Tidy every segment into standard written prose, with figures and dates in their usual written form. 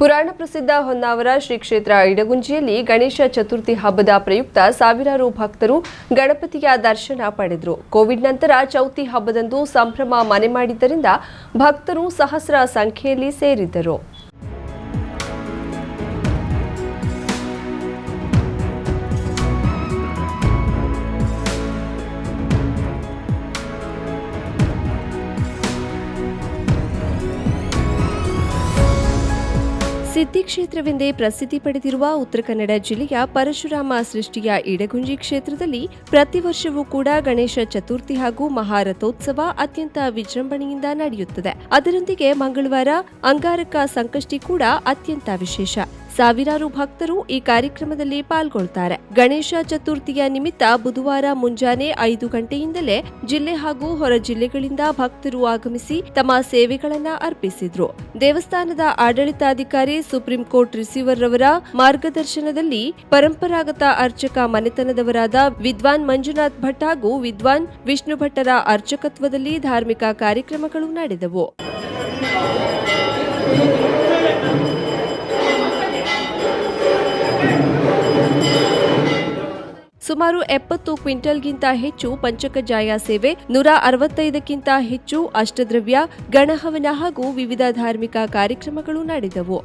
ಪುರಾಣ ಪ್ರಸಿದ್ಧ ಹೊನ್ನಾವರ ಶ್ರೀ ಕ್ಷೇತ್ರ ಇಡಗುಂಜಿಯಲ್ಲಿ ಗಣೇಶ ಚತುರ್ಥಿ ಹಬ್ಬದ ಪ್ರಯುಕ್ತ ಸಾವಿರಾರು ಭಕ್ತರು ಗಣಪತಿಯ ದರ್ಶನ ಪಡೆದರು. ಕೋವಿಡ್ ನಂತರ ಚೌತಿ ಹಬ್ಬದಂದು ಸಂಭ್ರಮ ಮನೆ ಮಾಡಿದ್ದರಿಂದ ಭಕ್ತರು ಸಹಸ್ರ ಸಂಖ್ಯೆಯಲ್ಲಿ ಸೇರಿದ್ದರು. ಸಿದ್ಧಿ ಕ್ಷೇತ್ರವೆಂದೇ ಪ್ರಸಿದ್ಧಿ ಪಡೆದಿರುವ ಉತ್ತರ ಕನ್ನಡ ಜಿಲ್ಲೆಯ ಪರಶುರಾಮ ಸೃಷ್ಟಿಯ ಇಡಗುಂಜಿ ಕ್ಷೇತ್ರದಲ್ಲಿ ಪ್ರತಿ ವರ್ಷವೂ ಕೂಡ ಗಣೇಶ ಚತುರ್ಥಿ ಹಾಗೂ ಮಹಾರಥೋತ್ಸವ ಅತ್ಯಂತ ವಿಜೃಂಭಣೆಯಿಂದ ನಡೆಯುತ್ತದೆ. ಅದರೊಂದಿಗೆ ಮಂಗಳವಾರ ಅಂಗಾರಕ ಸಂಕಷ್ಟಿ ಕೂಡ ಅತ್ಯಂತ ವಿಶೇಷ. ಸಾವಿರಾರು ಭಕ್ತರು ಈ ಕಾರ್ಯಕ್ರಮದಲ್ಲಿ ಪಾಲ್ಗೊಳ್ಳುತ್ತಾರೆ. ಗಣೇಶ ಚತುರ್ಥಿಯ ನಿಮಿತ್ತ ಬುಧವಾರ ಮುಂಜಾನೆ 5 ಗಂಟೆಯಿಂದಲೇ ಜಿಲ್ಲೆ ಹಾಗೂ ಹೊರ ಜಿಲ್ಲೆಗಳಿಂದ ಭಕ್ತರು ಆಗಮಿಸಿ ತಮ್ಮ ಸೇವೆಗಳನ್ನ ಅರ್ಪಿಸಿದ್ರು. ದೇವಸ್ಥಾನದ ಆಡಳಿತಾಧಿಕಾರಿ ಸುಪ್ರೀಂ ಕೋರ್ಟ್ ರಿಸೀವರ್ ರವರ ಮಾರ್ಗದರ್ಶನದಲ್ಲಿ ಪರಂಪರಾಗತ ಅರ್ಚಕ ಮನೆತನದವರಾದ ವಿದ್ವಾನ್ ಮಂಜುನಾಥ್ ಭಟ್ ಹಾಗೂ ವಿದ್ವಾನ್ ವಿಷ್ಣು ಭಟ್ಟರ ಅರ್ಚಕತ್ವದಲ್ಲಿ ಧಾರ್ಮಿಕ ಕಾರ್ಯಕ್ರಮಗಳು ನಡೆದವು. ಸುಮಾರು 70 ಕ್ವಿಂಟಲ್ಗಿಂತ ಹೆಚ್ಚು ಪಂಚಕಜಾಯ ಸೇವೆ, 165ಕ್ಕಿಂತ ಹೆಚ್ಚು ಅಷ್ಟದ್ರವ್ಯ, ಗಣಹವನ ಹಾಗೂ ವಿವಿಧ ಧಾರ್ಮಿಕ ಕಾರ್ಯಕ್ರಮಗಳು ನಡೆದವು.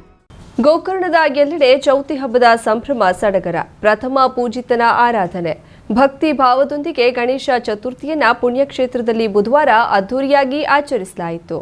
ಗೋಕರ್ಣದ ಎಲ್ಲೆಡೆ ಚೌತಿ ಹಬ್ಬದ ಸಂಭ್ರಮ ಸಡಗರ. ಪ್ರಥಮ ಪೂಜಿತನ ಆರಾಧನೆ ಭಕ್ತಿ ಭಾವದೊಂದಿಗೆ ಗಣೇಶ ಚತುರ್ಥಿಯನ್ನ ಪುಣ್ಯಕ್ಷೇತ್ರದಲ್ಲಿ ಬುಧವಾರ ಅದ್ದೂರಿಯಾಗಿ ಆಚರಿಸಲಾಯಿತು.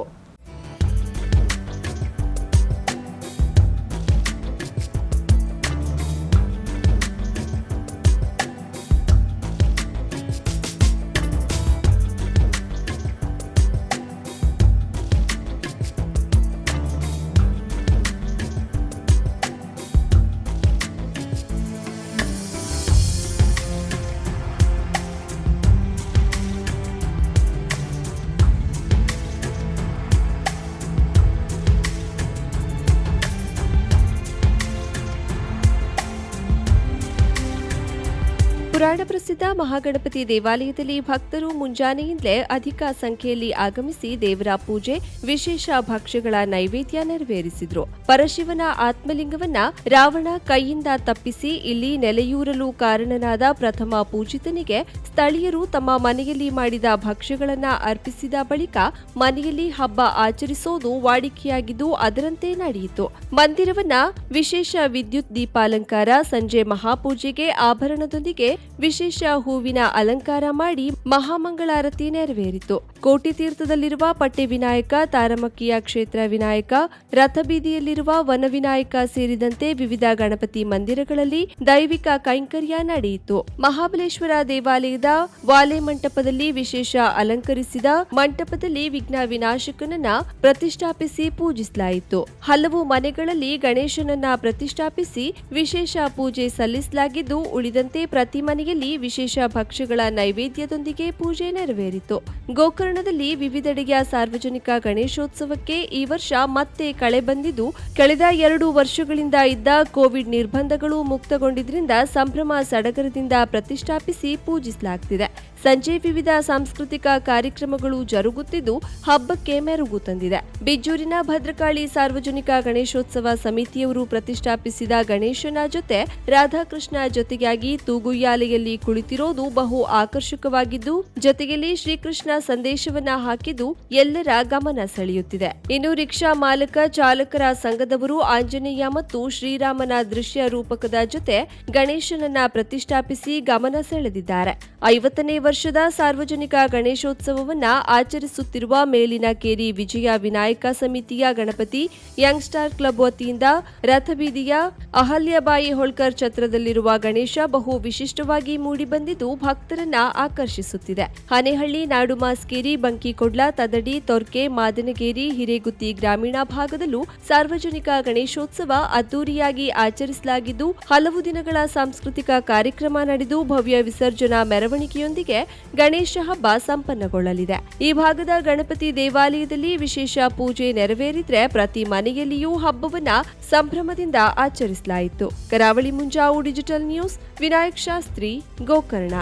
ಪುರಾಣ ಪ್ರಸಿದ್ಧ ಮಹಾಗಣಪತಿ ದೇವಾಲಯದಲ್ಲಿ ಭಕ್ತರು ಮುಂಜಾನೆಯಿಂದಲೇ ಅಧಿಕ ಸಂಖ್ಯೆಯಲ್ಲಿ ಆಗಮಿಸಿ ದೇವರ ಪೂಜೆ, ವಿಶೇಷ ಭಕ್ಷ್ಯಗಳ ನೈವೇದ್ಯ ನೆರವೇರಿಸಿದ್ರು. ಪರಶಿವನ ಆತ್ಮಲಿಂಗವನ್ನ ರಾವಣ ಕೈಯಿಂದ ತಪ್ಪಿಸಿ ಇಲ್ಲಿ ನೆಲೆಯೂರಲು ಕಾರಣನಾದ ಪ್ರಥಮ ಪೂಜಿತನಿಗೆ ಸ್ಥಳೀಯರು ತಮ್ಮ ಮನೆಯಲ್ಲಿ ಮಾಡಿದ ಭಕ್ಷ್ಯಗಳನ್ನ ಅರ್ಪಿಸಿದ ಬಳಿಕ ಮನೆಯಲ್ಲಿ ಹಬ್ಬ ಆಚರಿಸೋದು ವಾಡಿಕೆಯಾಗಿದ್ದು ಅದರಂತೆ ನಡೆಯಿತು. ಮಂದಿರವನ್ನ ವಿಶೇಷ ವಿದ್ಯುತ್ ದೀಪಾಲಂಕಾರ, ಸಂಜೆ ಮಹಾಪೂಜೆಗೆ ಆಭರಣದೊಂದಿಗೆ ವಿಶೇಷ ಹೂವಿನ ಅಲಂಕಾರ ಮಾಡಿ ಮಹಾಮಂಗಳಾರತಿ ನೆರವೇರಿತು. ಕೋಟಿ ತೀರ್ಥದಲ್ಲಿರುವ ಪಟ್ಟೆ ವಿನಾಯಕ, ತಾರಮಕ್ಕಿಯ ಕ್ಷೇತ್ರ ವಿನಾಯಕ, ರಥಬೀದಿಯಲ್ಲಿರುವ ವನವಿನಾಯಕ ಸೇರಿದಂತೆ ವಿವಿಧ ಗಣಪತಿ ಮಂದಿರಗಳಲ್ಲಿ ದೈವಿಕ ಕೈಂಕರ್ಯ ನಡೆಯಿತು. ಮಹಾಬಲೇಶ್ವರ ದೇವಾಲಯದ ವಾಲೆ ಮಂಟಪದಲ್ಲಿ ವಿಶೇಷ ಅಲಂಕರಿಸಿದ ಮಂಟಪದಲ್ಲಿ ವಿಘ್ನ ವಿನಾಶಕನನ್ನ ಪ್ರತಿಷ್ಠಾಪಿಸಿ ಪೂಜಿಸಲಾಯಿತು. ಹಲವು ಮನೆಗಳಲ್ಲಿ ಗಣೇಶನನ್ನ ಪ್ರತಿಷ್ಠಾಪಿಸಿ ವಿಶೇಷ ಪೂಜೆ ಸಲ್ಲಿಸಲಾಗಿದ್ದು, ಉಳಿದಂತೆ ಪ್ರತಿ ಮನೆಯಲ್ಲಿ ವಿಶೇಷ ಭಕ್ಷ್ಯಗಳ ನೈವೇದ್ಯದೊಂದಿಗೆ ಪೂಜೆ ನೆರವೇರಿತು. ಗೋಕರ್ಣದಲ್ಲಿ ವಿವಿಧೆಡೆಯ ಸಾರ್ವಜನಿಕ ಗಣೇಶೋತ್ಸವಕ್ಕೆ ಈ ವರ್ಷ ಮತ್ತೆ ಕಳೆ ಬಂದಿದ್ದು, ಕಳೆದ 2 ವರ್ಷಗಳಿಂದ ಇದ್ದ ಕೋವಿಡ್ ನಿರ್ಬಂಧಗಳು ಮುಕ್ತಗೊಂಡಿದ್ದರಿಂದ ಸಂಭ್ರಮ ಸಡಗರದಿಂದ ಪ್ರತಿಷ್ಠಾಪಿಸಿ ಪೂಜಿಸಲಾಗುತ್ತಿದೆ. ಸಂಜೆ ವಿವಿಧ ಸಾಂಸ್ಕೃತಿಕ ಕಾರ್ಯಕ್ರಮಗಳು ಜರುಗುತ್ತಿದ್ದು ಹಬ್ಬಕ್ಕೆ ಮೆರುಗು ತಂದಿದೆ. ಬಿಜ್ಜೂರಿನ ಭದ್ರಕಾಳಿ ಸಾರ್ವಜನಿಕ ಗಣೇಶೋತ್ಸವ ಸಮಿತಿಯವರು ಪ್ರತಿಷ್ಠಾಪಿಸಿದ ಗಣೇಶನ ಜೊತೆ ರಾಧಾಕೃಷ್ಣ ಜೊತೆಯಾಗಿ ತೂಗುಯ್ಯಾಲೆಯಲ್ಲಿ ಕುಳಿತಿರೋದು ಬಹು ಆಕರ್ಷಕವಾಗಿದ್ದು, ಜೊತೆಯಲ್ಲಿ ಶ್ರೀಕೃಷ್ಣ ಸಂದೇಶವನ್ನ ಹಾಕಿದ್ದು ಎಲ್ಲರ ಗಮನ ಸೆಳೆಯುತ್ತಿದೆ. ಇನ್ನು ರಿಕ್ಷಾ ಮಾಲಕ ಚಾಲಕರ ಸಂಘದವರು ಆಂಜನೇಯ ಮತ್ತು ಶ್ರೀರಾಮನ ದೃಶ್ಯ ರೂಪಕದ ಜೊತೆ ಗಣೇಶನನ್ನ ಪ್ರತಿಷ್ಠಾಪಿಸಿ ಗಮನ ಸೆಳೆದಿದ್ದಾರೆ. 50ನೇ ವರ್ಷದ ಸಾರ್ವಜನಿಕ ಗಣೇಶೋತ್ಸವವನ್ನ ಆಚರಿಸುತ್ತಿರುವ ಮೇಲಿನ ಕೇರಿ ವಿಜಯ ವಿನಾಯಕ ಸಮಿತಿಯ ಗಣಪತಿ ಯಂಗ್ ಸ್ಟಾರ್ ಕ್ಲಬ್ ವತಿಯಿಂದ ರಥಬೀದಿಯ ಅಹಲ್ಯಬಾಯಿ ಹೋಳ್ಕರ್ ಛತ್ರದಲ್ಲಿರುವ ಗಣೇಶ ಬಹು ವಿಶಿಷ್ಟವಾಗಿ ಮೂಡಿಬಂದಿದ್ದು ಭಕ್ತರನ್ನ ಆಕರ್ಷಿಸುತ್ತಿದೆ. ಹನೇಹಳ್ಳಿ, ನಾಡುಮಾಸ್ಕೇರಿ, ಬಂಕಿಕೊಡ್ಲ, ತದಡಿ, ತೊರ್ಕೆ, ಮಾದನಗೇರಿ, ಹಿರೇಗುತ್ತಿ ಗ್ರಾಮೀಣ ಭಾಗದಲ್ಲೂ ಸಾರ್ವಜನಿಕ ಗಣೇಶೋತ್ಸವ ಅದ್ದೂರಿಯಾಗಿ ಆಚರಿಸಲಾಗಿದ್ದು, ಹಲವು ದಿನಗಳ ಸಾಂಸ್ಕೃತಿಕ ಕಾರ್ಯಕ್ರಮ ನಡೆದು ಭವ್ಯ ವಿಸರ್ಜನಾ ಮೆರವಣಿಗೆಯೊಂದಿಗೆ ಗಣೇಶ ಹಬ್ಬ ಸಂಪನ್ನಗೊಳ್ಳಲಿದೆ. ಈ ಭಾಗದ ಗಣಪತಿ ದೇವಾಲಯದಲ್ಲಿ ವಿಶೇಷ ಪೂಜೆ ನೆರವೇರಿದ್ರೆ ಪ್ರತಿ ಮನೆಯಲ್ಲಿಯೂ ಹಬ್ಬವನ್ನ ಸಂಭ್ರಮದಿಂದ ಆಚರಿಸಲಾಯಿತು. ಕರಾವಳಿ ಮುಂಜಾವು ಡಿಜಿಟಲ್ ನ್ಯೂಸ್, ವಿನಾಯಕ್ ಶಾಸ್ತ್ರಿ, ಗೋಕರ್ಣ.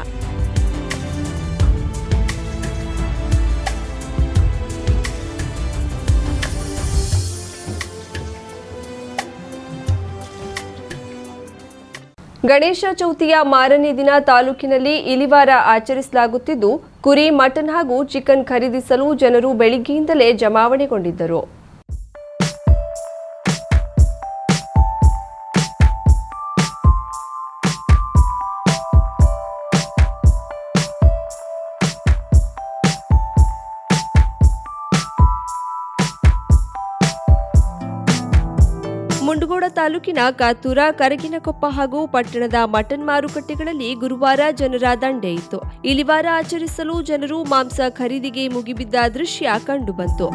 ಗಣೇಶ ಚೌತಿಯ ಮಾರನೇ ದಿನ ತಾಲೂಕಿನಲ್ಲಿ ಇಲಿವಾರ ಆಚರಿಸಲಾಗುತ್ತಿದ್ದು, ಕುರಿ, ಮಟನ್ ಹಾಗೂ ಚಿಕನ್ ಖರೀದಿಸಲು ಜನರು ಬೆಳಿಗ್ಗೆಯಿಂದಲೇ ಜಮಾವಣೆಗೊಂಡಿದ್ದರು. ಮುಂಡಗೋಡ ತಾಲೂಕಿನ ಕಾತೂರ, ಕರಗಿನಕೊಪ್ಪ ಹಾಗೂ ಪಟ್ಟಣದ ಮಟನ್ ಮಾರುಕಟ್ಟೆಗಳಲ್ಲಿ ಗುರುವಾರ ಜನರ ದಂಡೇ ಇತ್ತು. ಇಲಿವಾರ ಆಚರಿಸಲು ಜನರು ಮಾಂಸ ಖರೀದಿಗೆ ಮುಗಿಬಿದ್ದ ದೃಶ್ಯ ಕಂಡುಬಂತು.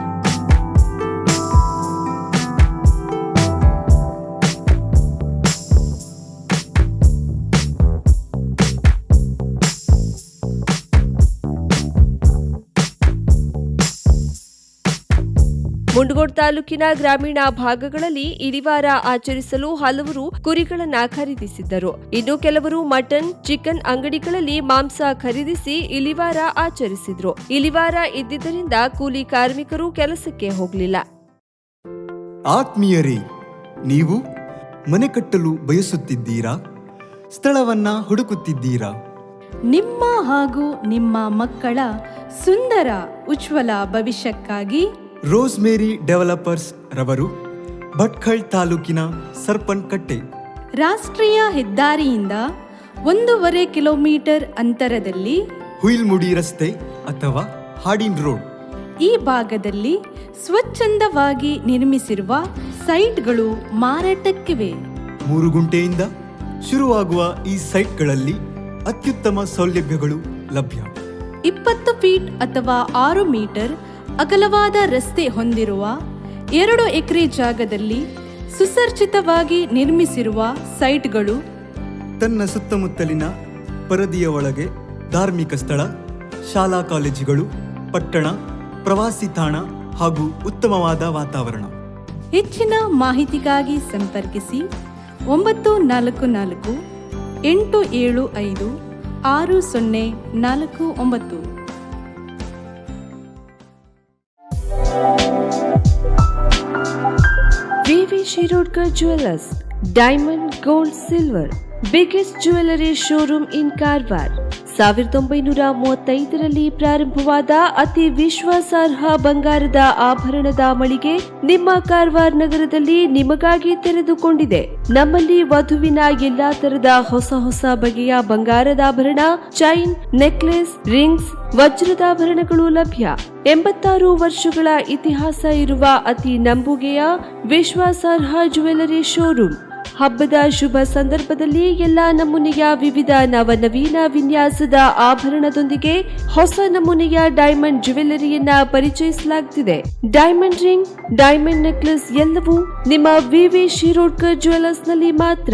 ಮುಂಡಗೋಡ ತಾಲೂಕಿನ ಗ್ರಾಮೀಣ ಭಾಗಗಳಲ್ಲಿ ಇಲಿವಾರ ಆಚರಿಸಲು ಹಲವರು ಕುರಿಗಳನ್ನ ಖರೀದಿಸಿದ್ದರು. ಇನ್ನು ಕೆಲವರು ಮಟನ್, ಚಿಕನ್ ಅಂಗಡಿಗಳಲ್ಲಿ ಮಾಂಸ ಖರೀದಿಸಿ ಇಲಿವಾರ ಆಚರಿಸಿದ್ರು. ಇಲಿವಾರ ಇದ್ದಿದ್ದರಿಂದ ಕೂಲಿ ಕಾರ್ಮಿಕರು ಕೆಲಸಕ್ಕೆ ಹೋಗಲಿಲ್ಲ. ಆತ್ಮೀಯರೇ, ನೀವು ಮನೆ ಕಟ್ಟಲು ಬಯಸುತ್ತಿದ್ದೀರಾ? ಸ್ಥಳವನ್ನ ಹುಡುಕುತ್ತಿದ್ದೀರಾ? ನಿಮ್ಮ ಹಾಗೂ ನಿಮ್ಮ ಮಕ್ಕಳ ಸುಂದರ ಉಜ್ವಲ ಭವಿಷ್ಯಕ್ಕಾಗಿ ರೋಸ್ಮೇರಿ ಡೆವಲಪರ್ಸ್ ರವರು ಭಟ್ಕಳ ತಾಲೂಕಿನ ಸರ್ಪನ್ಕಟ್ಟೆ ರಾಷ್ಟ್ರೀಯ ಹೆದ್ದಾರಿಯಿಂದ 1.5 ಕಿಲೋಮೀಟರ್ ಅಂತರದಲ್ಲಿ ಹುಯಿಲ್ಮುಡಿ ರಸ್ತೆ ಅಥವಾ ಹಾಡಿನ್ ರೋಡ್ ಈ ಭಾಗದಲ್ಲಿ ಸ್ವಚ್ಛಂದವಾಗಿ ನಿರ್ಮಿಸಿರುವ ಸೈಟ್ಗಳು ಮಾರಾಟಕ್ಕಿವೆ. 3 ಗುಂಟೆಯಿಂದ ಶುರುವಾಗುವ ಈ ಸೈಟ್ಗಳಲ್ಲಿ ಅತ್ಯುತ್ತಮ ಸೌಲಭ್ಯಗಳು ಲಭ್ಯ. 20 ಫೀಟ್ ಅಥವಾ 6 ಮೀಟರ್ ಅಗಲವಾದ ರಸ್ತೆ ಹೊಂದಿರುವ 2 ಎಕರೆ ಜಾಗದಲ್ಲಿ ಸುಸರ್ಜಿತವಾಗಿ ನಿರ್ಮಿಸಿರುವ ಸೈಟ್ಗಳು ತನ್ನ ಸುತ್ತಮುತ್ತಲಿನ ಪರದಿಯ ಒಳಗೆ ಧಾರ್ಮಿಕ ಸ್ಥಳ, ಶಾಲಾ ಕಾಲೇಜುಗಳು, ಪಟ್ಟಣ, ಪ್ರವಾಸಿ ತಾಣ ಹಾಗೂ ಉತ್ತಮವಾದ ವಾತಾವರಣ. ಹೆಚ್ಚಿನ ಮಾಹಿತಿಗಾಗಿ ಸಂಪರ್ಕಿಸಿ 944 875 6049. V V Shirodkar jewellers, diamond, gold, silver, biggest jewellery showroom in Karwar. 1935ರಲ್ಲಿ ಪ್ರಾರಂಭವಾದ ಅತಿ ವಿಶ್ವಾಸಾರ್ಹ ಬಂಗಾರದ ಆಭರಣದ ಮಳಿಗೆ ನಿಮ್ಮ ಕಾರವಾರ ನಗರದಲ್ಲಿ ನಿಮಗಾಗಿ ತೆರೆದುಕೊಂಡಿದೆ. ನಮ್ಮಲ್ಲಿ ವಧುವಿನ ಎಲ್ಲಾ ತರದ ಹೊಸ ಬಗೆಯ ಬಂಗಾರದ ಆಭರಣ, ಚೈನ್, ನೆಕ್ಲೆಸ್, ರಿಂಗ್ಸ್, ವಜ್ರದಾಭರಣಗಳು ಲಭ್ಯ. 86 ವರ್ಷಗಳ ಇತಿಹಾಸ ಇರುವ ಅತಿ ನಂಬುಗೆಯ ವಿಶ್ವಾಸಾರ್ಹ ಜ್ಯುವೆಲ್ಲರಿ ಶೋರೂಮ್. ಹಬ್ಬದ ಶುಭ ಸಂದರ್ಭದಲ್ಲಿ ಎಲ್ಲಾ ನಮೂನೆಯ ವಿವಿಧ ನವನವೀನ ವಿನ್ಯಾಸದ ಆಭರಣದೊಂದಿಗೆ ಹೊಸ ನಮೂನೆಯ ಡೈಮಂಡ್ ಜ್ಯುವೆಲ್ಲರಿಯನ್ನ ಪರಿಚಯಿಸಲಾಗುತ್ತಿದೆ. ಡೈಮಂಡ್ ರಿಂಗ್, ಡೈಮಂಡ್ ನೆಕ್ಲೆಸ್ ಎಲ್ಲವೂ ನಿಮ್ಮ ವಿವಿ ಶಿರೋಡ್ಕರ್ ಜ್ಯುವೆಲ್ಲರ್ಸ್ ನಲ್ಲಿ ಮಾತ್ರ.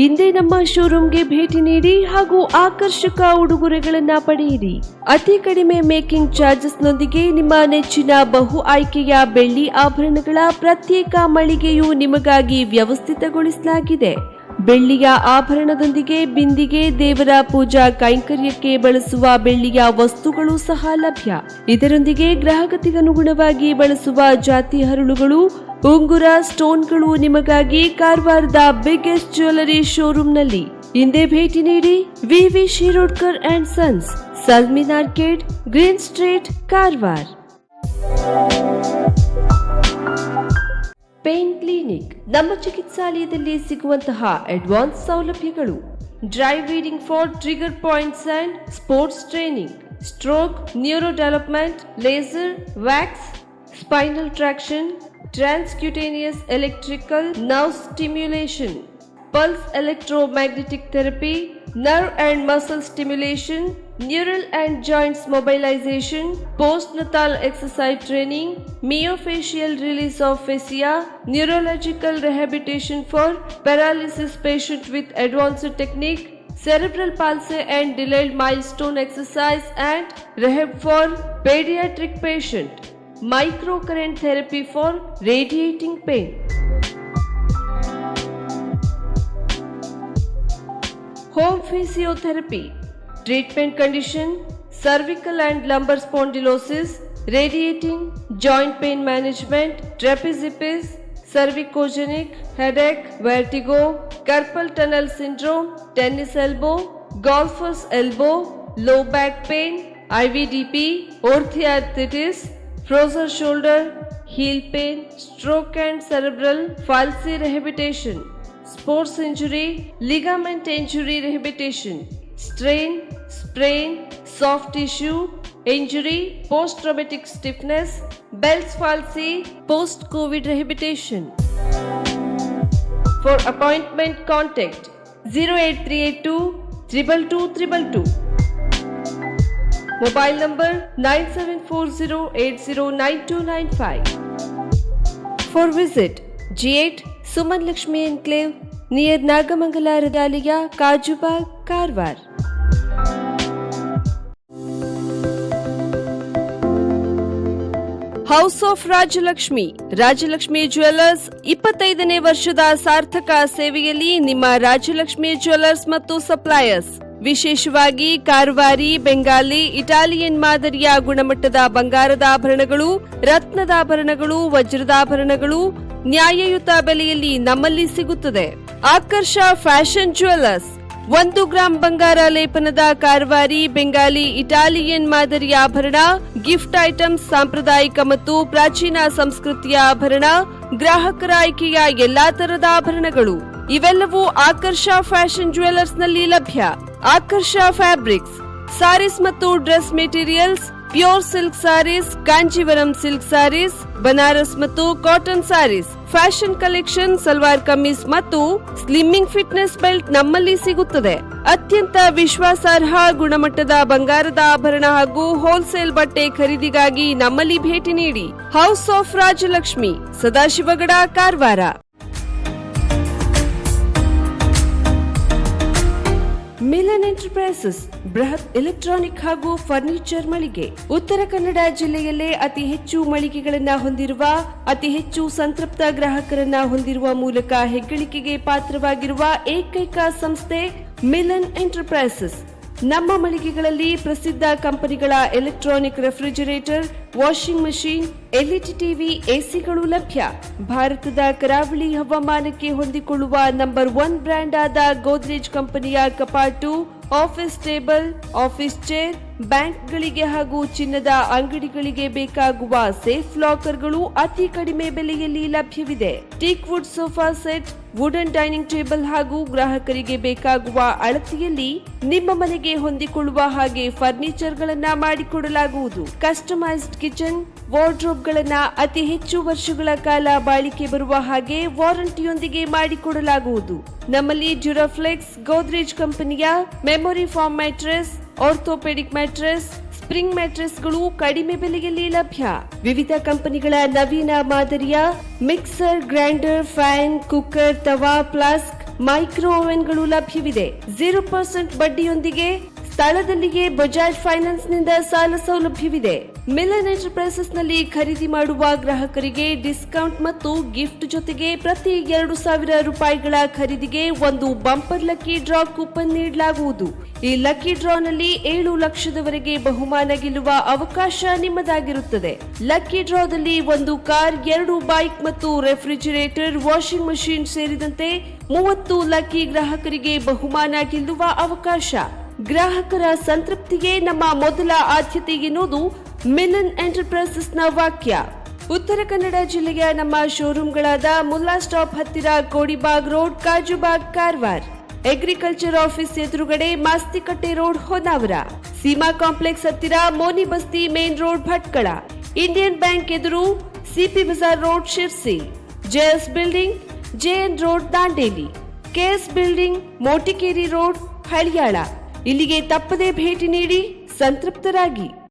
ಇಂದೇ ನಮ್ಮ ಶೋರೂಮ್ಗೆ ಭೇಟಿ ನೀಡಿ ಹಾಗೂ ಆಕರ್ಷಕ ಉಡುಗೊರೆಗಳನ್ನ ಪಡೆಯಿರಿ. ಅತಿ ಕಡಿಮೆ ಮೇಕಿಂಗ್ ಚಾರ್ಜಸ್ ನೊಂದಿಗೆ ನಿಮ್ಮ ನೆಚ್ಚಿನ ಬಹು ಆಯ್ಕೆಯ ಬೆಳ್ಳಿ ಆಭರಣಗಳ ಪ್ರತ್ಯೇಕ ಮಳಿಗೆಯು ನಿಮಗಾಗಿ ವ್ಯವಸ್ಥಿತಗೊಳಿಸಲಾಗಿದೆ. ಬೆಳ್ಳಿಯ ಆಭರಣದೊಂದಿಗೆ ಬಿಂದಿಗೆ, ದೇವರ ಪೂಜಾ ಕೈಂಕರ್ಯಕ್ಕೆ ಬಳಸುವ ಬೆಳ್ಳಿಯ ವಸ್ತುಗಳು ಸಹ ಲಭ್ಯ. ಇದರೊಂದಿಗೆ ಗ್ರಾಹಕತೆಗನುಗುಣವಾಗಿ ಬಳಸುವ ಜಾತಿ ಹರಳುಗಳು, ಉಂಗುರ, ಸ್ಟೋನ್ಗಳು ನಿಮಗಾಗಿ ಕಾರವಾರದ ಬಿಗ್ಗೆಸ್ಟ್ ಜ್ಯುವೆಲ್ಲರಿ ಶೋರೂಮ್ನಲ್ಲಿ. ಹಿಂದೆ ಭೇಟಿ ನೀಡಿ. ವಿವಿ Shirodkar and sons, ಸಲ್ಮಿನ್ arcade, green street, Karwar. Pain clinic. ನಮ್ಮ ಚಿಕಿತ್ಸಾಲಯದಲ್ಲಿ ಸಿಗುವಂತಹ ಅಡ್ವಾನ್ಸ್ ಸೌಲಭ್ಯಗಳು: dry needling for trigger points and sports training, stroke, neuro development, laser, wax, spinal traction, transcutaneous electrical nerve stimulation, pulse electromagnetic therapy, nerve and muscle stimulation, neural and joints mobilization, postnatal exercise training, myofascial release of fascia, neurological rehabilitation for paralysis patient with advanced technique, cerebral palsy and delayed milestone exercise and rehab for pediatric patient, microcurrent therapy for radiating pain. Home physiotherapy, treatment condition, cervical and lumbar spondylosis, radiating, joint pain management, trapeziepis, cervicogenic, headache, vertigo, carpal tunnel syndrome, tennis elbow, golfer's elbow, low back pain, IVDP, orthoarthritis, frozen shoulder, heel pain, stroke and cerebral palsy rehabilitation, sports injury, ligament injury rehabilitation, strain, sprain, soft tissue injury, post-traumatic stiffness, Bell's palsy, post-COVID rehabilitation. For appointment, contact 08382 222 Mobile number 9740809295. For visit G8 Suman Lakshmi Enclave near Nagamangala Radalaya, Kajubag, Karwar. House of Rajalakshmi jewellers 25ನೇ ವರ್ಷದ ಸಾರ್ಥಕ ಸೇವೆಯಲ್ಲಿ ನಿಮ್ಮ Rajalakshmi jewellers ಮತ್ತು suppliers ವಿಶೇಷವಾಗಿ ಕಾರವಾರಿ, Bengali, Italian ಮಾದರಿಯ ಗುಣಮಟ್ಟದ ಬಂಗಾರದ ಆಭರಣಗಳು, ರತ್ನದಾಭರಣಗಳು, ವಜ್ರದಾಭರಣಗಳು ನ್ಯಾಯಯುತ ಬೆಲೆಯಲ್ಲಿ ನಮ್ಮಲ್ಲಿ ಸಿಗುತ್ತದೆ. ಆಕರ್ಷ ಫ್ಯಾಷನ್ ಜ್ಯುವೆಲ್ಲರ್ಸ್ 1 ಗ್ರಾಂ ಬಂಗಾರ ಲೇಪನದ ಕಾರವಾರಿ, ಬೆಂಗಾಲಿ, ಇಟಾಲಿಯನ್ ಮಾದರಿಯ ಆಭರಣ, ಗಿಫ್ಟ್ ಐಟಮ್ಸ್, ಸಾಂಪ್ರದಾಯಿಕ ಮತ್ತು ಪ್ರಾಚೀನ ಸಂಸ್ಕೃತಿಯ ಆಭರಣ, ಗ್ರಾಹಕರ ಆಯ್ಕೆಯ ಎಲ್ಲಾ ತರದ ಆಭರಣಗಳು ಇವೆಲ್ಲವೂ ಆಕರ್ಷ ಫ್ಯಾಷನ್ ಜ್ಯುವೆಲ್ಲರ್ಸ್ ನಲ್ಲಿ ಲಭ್ಯ. ಆಕರ್ಷ ಫ್ಯಾಬ್ರಿಕ್ಸ್, ಸಾರೀಸ್ ಮತ್ತು dress materials, pure silk sarees, Kanjeevaram silk sarees, Banaras ಮತ್ತು cotton sarees, fashion collection, salwar kameez ಮತ್ತು ಸ್ಲಿಮ್ಮಿಂಗ್ ಫಿಟ್ನೆಸ್ ಬೆಲ್ಟ್ ನಮ್ಮಲ್ಲಿ ಸಿಗುತ್ತದೆ. ಅತ್ಯಂತ ವಿಶ್ವಾಸಾರ್ಹ ಗುಣಮಟ್ಟದ ಬಂಗಾರದ ಆಭರಣ ಹಾಗೂ ಹೋಲ್ಸೇಲ್ ಬಟ್ಟೆ ಖರೀದಿಗಾಗಿ ನಮ್ಮಲ್ಲಿ ಭೇಟಿ ನೀಡಿ. House of Rajalakshmi, Sadashivgad, Karwar. Milan enterprises ಬೃಹತ್ ಎಲೆಕ್ಟ್ರಾನಿಕ್ ಹಾಗೂ ಫರ್ನಿಚರ್ ಮಳಿಗೆ. ಉತ್ತರ ಕನ್ನಡ ಜಿಲ್ಲೆಯಲ್ಲೇ ಅತಿ ಹೆಚ್ಚು ಮಳಿಗೆಗಳನ್ನ ಹೊಂದಿರುವ, ಅತಿ ಹೆಚ್ಚು ಸಂತೃಪ್ತ ಗ್ರಾಹಕರನ್ನ ಹೊಂದಿರುವ ಮೂಲಕ ಹೆಗ್ಗಳಿಕೆಗೆ ಪಾತ್ರವಾಗಿರುವ ಏಕೈಕ ಸಂಸ್ಥೆ ಮಿಲನ್ ಎಂಟರ್ಪ್ರೈಸಸ್. ನಮ್ಮ ಮಳಿಗೆಗಳಲ್ಲಿ ಪ್ರಸಿದ್ಧ ಕಂಪನಿಗಳ electronic refrigerator, washing machine, LED TV, ಎಸಿಗಳು ಲಭ್ಯ. ಭಾರತದ ಕರಾವಳಿ ಹವಾಮಾನಕ್ಕೆ ಹೊಂದಿಕೊಳ್ಳುವ ನಂಬರ್ 1 ಬ್ರ್ಯಾಂಡ್ ಆದ ಗೋದ್ರೇಜ್ ಕಂಪನಿಯ ಕಪಾಟು, ಆಫೀಸ್ ಟೇಬಲ್, ಆಫೀಸ್ ಚೇರ್, ಬ್ಯಾಂಕ್ಗಳಿಗೆ ಹಾಗೂ ಚಿನ್ನದ ಅಂಗಡಿಗಳಿಗೆ ಬೇಕಾಗುವ ಸೇಫ್ ಲಾಕರ್ಗಳು ಅತಿ ಕಡಿಮೆ ಬೆಲೆಯಲ್ಲಿ ಲಭ್ಯವಿದೆ. Teak wood sofa set, wooden dining table ಹಾಗೂ ಗ್ರಾಹಕರಿಗೆ ಬೇಕಾಗುವ ಅಳತೆಯಲ್ಲಿ ನಿಮ್ಮ ಮನೆಗೆ ಹೊಂದಿಕೊಳ್ಳುವ ಹಾಗೆ ಫರ್ನಿಚರ್ ಗಳನ್ನ ಮಾಡಿಕೊಡಲಾಗುವುದು. ಕಸ್ಟಮೈಸ್ಡ್ ಕಿಚನ್, ವಾರ್ಡ್ರೋಬ್ ಗಳನ್ನ ಅತಿ ಹೆಚ್ಚು ವರ್ಷಗಳ ಕಾಲ ಬಾಳಿಕೆ ಬರುವ ಹಾಗೆ ವಾರಂಟಿಯೊಂದಿಗೆ ಮಾಡಿಕೊಡಲಾಗುವುದು. ನಮ್ಮಲ್ಲಿ ಡ್ಯೂರಾಫ್ಲೆಕ್ಸ್, ಗೋದ್ರೇಜ್ ಕಂಪನಿಯ memory foam mattress, orthopedic mattress, spring ಮ್ಯಾಟ್ರೆಸ್ಗಳು ಕಡಿಮೆ ಬೆಲೆಯಲ್ಲಿ ಲಭ್ಯ. ವಿವಿಧ ಕಂಪನಿಗಳ ನವೀನ ಮಾದರಿಯ ಮಿಕ್ಸರ್, ಗ್ರೈಂಡರ್, ಫ್ಯಾನ್, ಕುಕ್ಕರ್, ತವಾ, ಫ್ಲಾಸ್ಕ್, ಮೈಕ್ರೋ ಓವೆನ್ಗಳು ಲಭ್ಯವಿದೆ. 0% ಬಡ್ಡಿಯೊಂದಿಗೆ ಸ್ಥಳದಲ್ಲಿಯೇ ಬಜಾಜ್ ಫೈನಾನ್ಸ್ ನಿಂದ ಸಾಲ ಸೌಲಭ್ಯವಿದೆ. ಮಿಲನ್ ಎಂಟರ್ಪ್ರೈಸಸ್ ನಲ್ಲಿ ಖರೀದಿ ಮಾಡುವ ಗ್ರಾಹಕರಿಗೆ ಡಿಸ್ಕೌಂಟ್ ಮತ್ತು ಗಿಫ್ಟ್ ಜೊತೆಗೆ ಪ್ರತಿ 2,000 ರೂಪಾಯಿಗಳ ಖರೀದಿಗೆ ಒಂದು ಬಂಪರ್ ಲಕ್ಕಿ ಡ್ರಾ ಕೂಪನ್ ನೀಡಲಾಗುವುದು. ಈ ಲಕ್ಕಿ ಡ್ರಾನಲ್ಲಿ 7 ಲಕ್ಷದವರೆಗೆ ಬಹುಮಾನ ಗೆಲ್ಲುವ ಅವಕಾಶ ನಿಮ್ಮದಾಗಿರುತ್ತದೆ. ಲಕ್ಕಿ ಡ್ರಾದಲ್ಲಿ 1 ಕಾರ್, 2 ಬೈಕ್ ಮತ್ತು ರೆಫ್ರಿಜರೇಟರ್, ವಾಷಿಂಗ್ ಮಷೀನ್ ಸೇರಿದಂತೆ 30 ಲಕ್ಕಿ ಗ್ರಾಹಕರಿಗೆ ಬಹುಮಾನ ಗೆಲ್ಲುವ ಅವಕಾಶ. ಗ್ರಾಹಕರ ಸಂತೃಪ್ತಿಗೆ ನಮ್ಮ ಮೊದಲ ಆದ್ಯತೆ ಎನ್ನುವುದು ಮಿಲನ್ ಎಂಟರ್ಪ್ರೈಸಸ್ ನ ವಾಕ್ಯ. ಉತ್ತರ ಕನ್ನಡ ಜಿಲ್ಲೆಯ ನಮ್ಮ ಶೋರೂಮ್ಗಳಾದ ಮುಲ್ಲಾ ಸ್ಟಾಪ್ ಹತ್ತಿರ Kodibag road, Kajubag, Karwar. Agriculture office ಎದುರುಗಡೆ ಮಾಸ್ತಿಕಟ್ಟೆ ರೋಡ್, ಹೊನ್ನಾವರ. ಸೀಮಾ ಕಾಂಪ್ಲೆಕ್ಸ್ ಹತ್ತಿರ Moni Basti main road, Bhatkal. Indian bank ಎದುರು CP Bazar road, Sirsi. JS building, JN road, Dandeli. KS building, Motikeri road, Haliyal. ಇಲ್ಲಿಗೆ ತಪ್ಪದೇ ಭೇಟಿ ನೀಡಿ ಸಂತೃಪ್ತರಾಗಿ.